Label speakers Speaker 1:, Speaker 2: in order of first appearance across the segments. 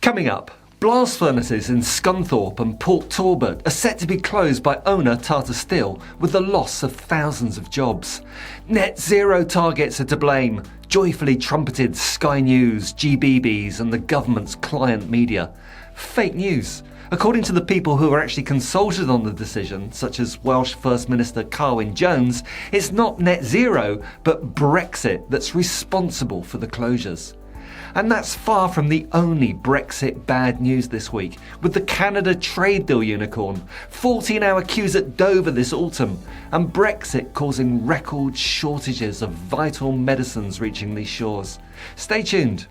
Speaker 1: Coming up, blast furnaces in Scunthorpe and Port Talbot are set to be closed by owner Tata Steel with the loss of thousands of jobs. Net zero targets are to blame, joyfully trumpeted Sky News, GBeebies and the government's client media. Fake news. According to the people who were actually consulted on the decision, such as Welsh First Minister Carwyn, it's not net zero, but Brexit that's responsible for the closures. And that's far from the only Brexit bad news this week, with the Canada trade deal unicorn, 14-hour queues at Dover this autumn, and Brexit causing record shortages of vital medicines reaching these shores. Stay tuned.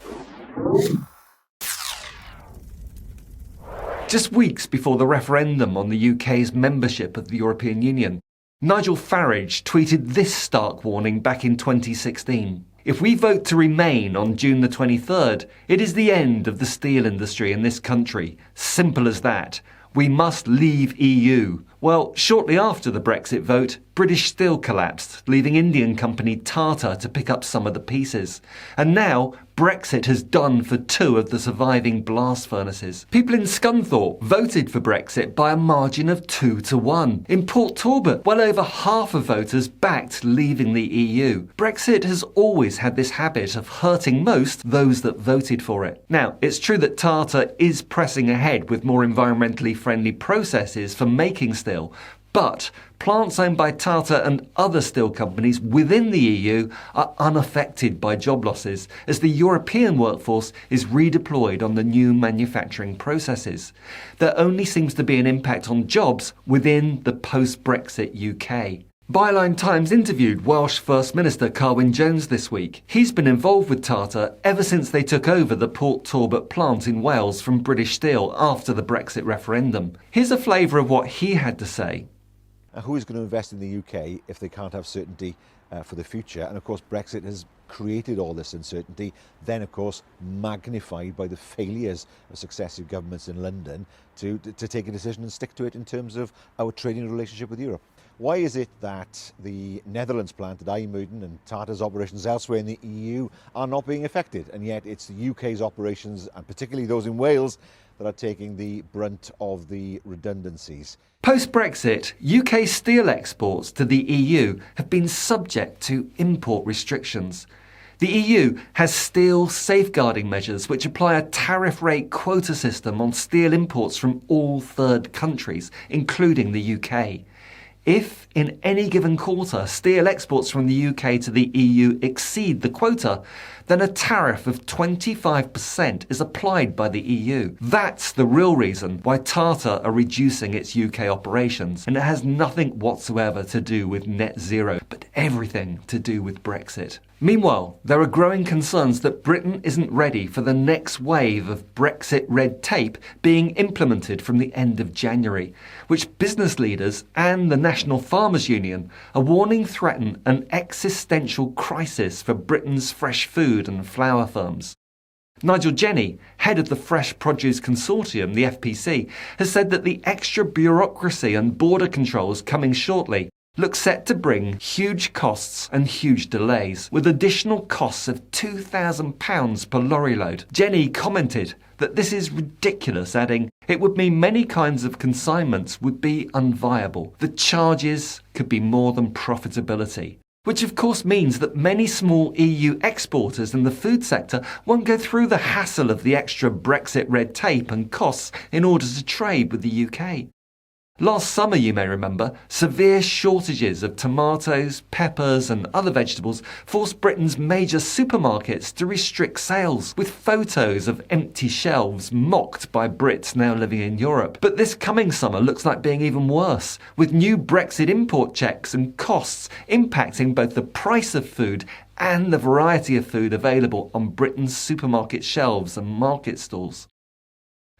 Speaker 1: Just weeks before the referendum on the UK's membership of the European Union, Nigel Farage tweeted this stark warning back in 2016. If we vote to remain on June the 23rd, it is the end of the steel industry in this country. Simple as that. We must leave EU. Well, shortly after the Brexit vote, British Steel collapsed, leaving Indian company Tata to pick up some of the pieces. And now, Brexit has done for two of the surviving blast furnaces. People in Scunthorpe voted for Brexit by a margin of 2-1. In Port Talbot, well over half of voters backed leaving the EU. Brexit has always had this habit of hurting most those that voted for it. Now, it's true that Tata is pressing ahead with more environmentally friendly processes for making steel, but plants owned by Tata and other steel companies within the EU are unaffected by job losses, as the European workforce is redeployed on the new manufacturing processes. There only seems to be an impact on jobs within the post-Brexit UK. Byline Times interviewed Welsh First Minister Carwyn this week. He's been involved with Tata ever since they took over the Port Talbot plant in Wales from British Steel after the Brexit referendum. Here's a flavour of what he had to say.
Speaker 2: Who is going to invest in the UK if they can't have certainty for the future? And of course Brexit has created all this uncertainty, then of course magnified by the failures of successive governments in London to take a decision and stick to it in terms of our trading relationship with Europe. Why is it that the Netherlands plant at IJmuiden and Tata's operations elsewhere in the EU are not being affected, and yet it's the UK's operations, and particularly those in Wales, that are taking the brunt of the redundancies?
Speaker 1: Post-Brexit, UK steel exports to the EU have been subject to import restrictions. The EU has steel safeguarding measures which apply a tariff rate quota system on steel imports from all third countries, including the UK. If, in any given quarter, steel exports from the UK to the EU exceed the quota, then a tariff of 25% is applied by the EU. That's the real reason why Tata are reducing its UK operations, and it has nothing whatsoever to do with net zero, but everything to do with Brexit. Meanwhile, there are growing concerns that Britain isn't ready for the next wave of Brexit red tape being implemented from the end of January, which business leaders and the National Farmers Union are warning threaten an existential crisis for Britain's fresh food and flour firms. Nigel Jenny, head of the Fresh Produce Consortium, the FPC, has said that the extra bureaucracy and border controls coming shortly look set to bring huge costs and huge delays, with additional costs of £2,000 per lorry load. Jenny commented that this is ridiculous, adding, "It would mean many kinds of consignments would be unviable. The charges could be more than profitability." Which of course means that many small EU exporters in the food sector won't go through the hassle of the extra Brexit red tape and costs in order to trade with the UK. Last summer, you may remember, severe shortages of tomatoes, peppers and other vegetables forced Britain's major supermarkets to restrict sales, with photos of empty shelves mocked by Brits now living in Europe. But this coming summer looks like being even worse, with new Brexit import checks and costs impacting both the price of food and the variety of food available on Britain's supermarket shelves and market stalls.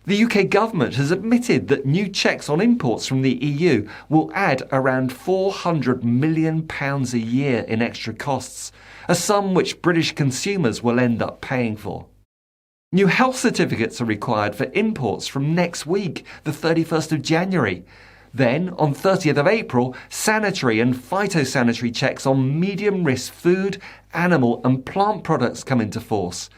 Speaker 1: The UK government has admitted that new checks on imports from the EU will add around £400 million a year in extra costs, a sum which British consumers will end up paying for. New health certificates are required for imports from next week, the 31st of January. Then, on 30th of April, sanitary and phytosanitary checks on medium-risk food, animal and plant products come into force.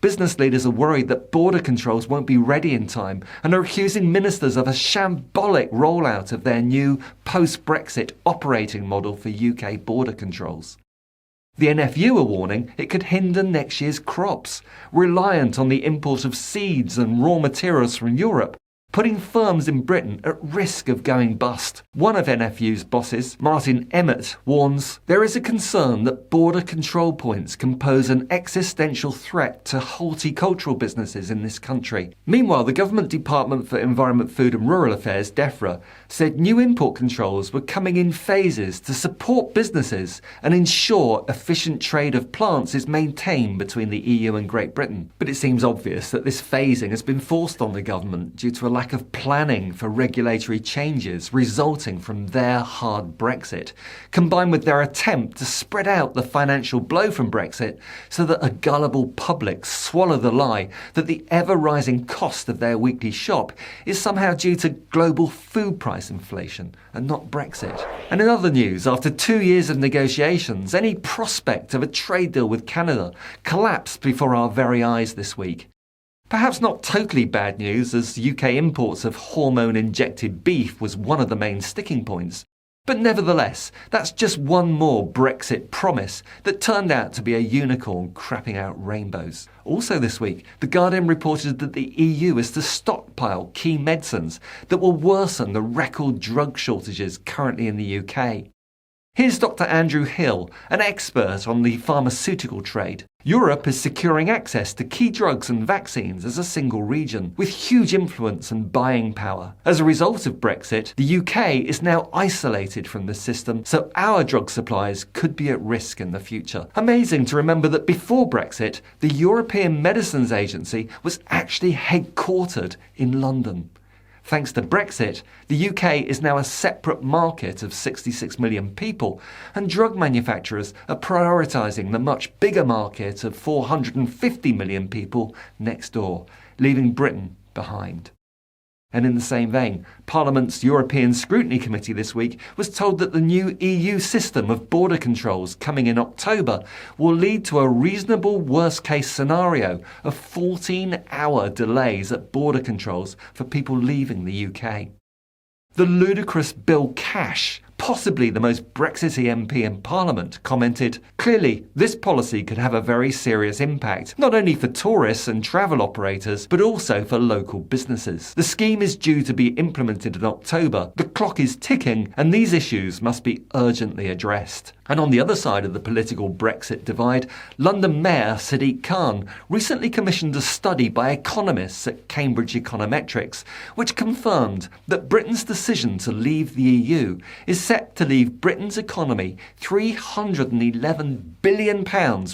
Speaker 1: Business leaders are worried that border controls won't be ready in time and are accusing ministers of a shambolic rollout of their new post-Brexit operating model for UK border controls. The NFU are warning it could hinder next year's crops, reliant on the import of seeds and raw materials from Europe, putting firms in Britain at risk of going bust. One of NFU's bosses, Martin Emmett, warns there is a concern that border control points can pose an existential threat to horticultural businesses in this country. Meanwhile, the Government Department for Environment, Food and Rural Affairs, DEFRA, said new import controls were coming in phases to support businesses and ensure efficient trade of plants is maintained between the EU and Great Britain. But it seems obvious that this phasing has been forced on the government due to a lack of planning for regulatory changes resulting from their hard Brexit, combined with their attempt to spread out the financial blow from Brexit so that a gullible public swallow the lie that the ever-rising cost of their weekly shop is somehow due to global food price inflation and not Brexit. And in other news, after 2 years of negotiations, any prospect of a trade deal with Canada collapsed before our very eyes this week. Perhaps not totally bad news, as UK imports of hormone-injected beef was one of the main sticking points. But nevertheless, that's just one more Brexit promise that turned out to be a unicorn crapping out rainbows. Also this week, The Guardian reported that the EU is to stockpile key medicines that will worsen the record drug shortages currently in the UK. Here's Dr. Andrew Hill, an expert on the pharmaceutical trade. Europe is securing access to key drugs and vaccines as a single region, with huge influence and buying power. As a result of Brexit, the UK is now isolated from the system, so our drug supplies could be at risk in the future. Amazing to remember that before Brexit, the European Medicines Agency was actually headquartered in London. Thanks to Brexit, the UK is now a separate market of 66 million people, and drug manufacturers are prioritising the much bigger market of 450 million people next door, leaving Britain behind. And in the same vein, Parliament's European Scrutiny Committee this week was told that the new EU system of border controls coming in October will lead to a reasonable worst-case scenario of 14-hour delays at border controls for people leaving the UK. The ludicrous Bill Cash, possibly the most Brexity MP in Parliament, commented, "Clearly, this policy could have a very serious impact, not only for tourists and travel operators, but also for local businesses. The scheme is due to be implemented in October. The clock is ticking, and these issues must be urgently addressed." And on the other side of the political Brexit divide, London Mayor Sadiq Khan recently commissioned a study by economists at Cambridge Econometrics, which confirmed that Britain's decision to leave the EU is set to leave Britain's economy £311 billion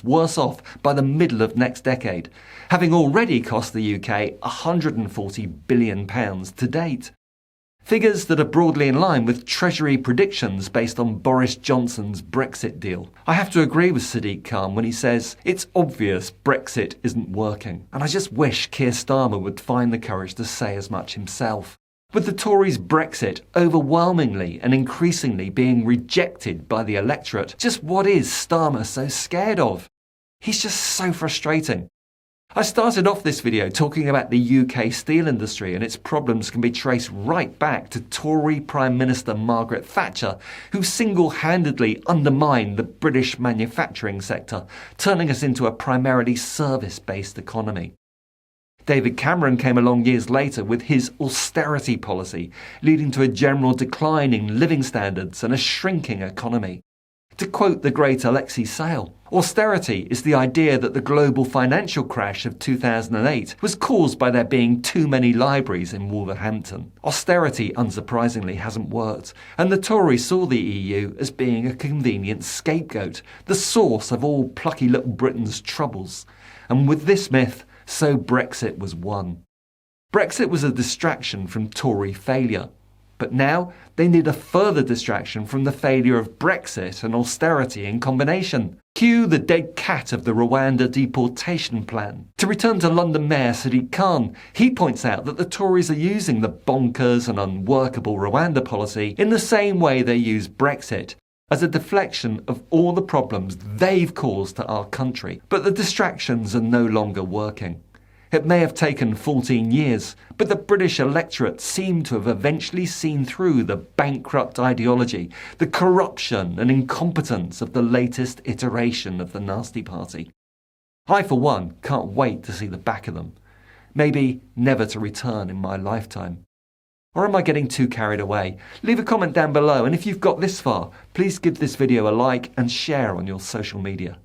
Speaker 1: worse off by the middle of next decade, having already cost the UK £140 billion to date. Figures that are broadly in line with Treasury predictions based on Boris Johnson's Brexit deal. I have to agree with Sadiq Khan when he says it's obvious Brexit isn't working, and I just wish Keir Starmer would find the courage to say as much himself. With the Tories' Brexit overwhelmingly and increasingly being rejected by the electorate, just what is Starmer so scared of? He's just so frustrating. I started off this video talking about the UK steel industry, and its problems can be traced right back to Tory Prime Minister Margaret Thatcher, who single-handedly undermined the British manufacturing sector, turning us into a primarily service-based economy. David Cameron came along years later with his austerity policy, leading to a general decline in living standards and a shrinking economy. To quote the great Alexei Sayle, austerity is the idea that the global financial crash of 2008 was caused by there being too many libraries in Wolverhampton. Austerity, unsurprisingly, hasn't worked, and the Tories saw the EU as being a convenient scapegoat, the source of all plucky little Britain's troubles. And with this myth, so Brexit was won. Brexit was a distraction from Tory failure. But now they need a further distraction from the failure of Brexit and austerity in combination. Cue the dead cat of the Rwanda deportation plan. To return to London Mayor Sadiq Khan, he points out that the Tories are using the bonkers and unworkable Rwanda policy in the same way they use Brexit, as a deflection of all the problems they've caused to our country. But the distractions are no longer working. It may have taken 14 years, but the British electorate seem to have eventually seen through the bankrupt ideology, the corruption and incompetence of the latest iteration of the Nasty Party. I, for one, can't wait to see the back of them. Maybe never to return in my lifetime. Or am I getting too carried away? Leave a comment down below, and if you've got this far, please give this video a like and share on your social media.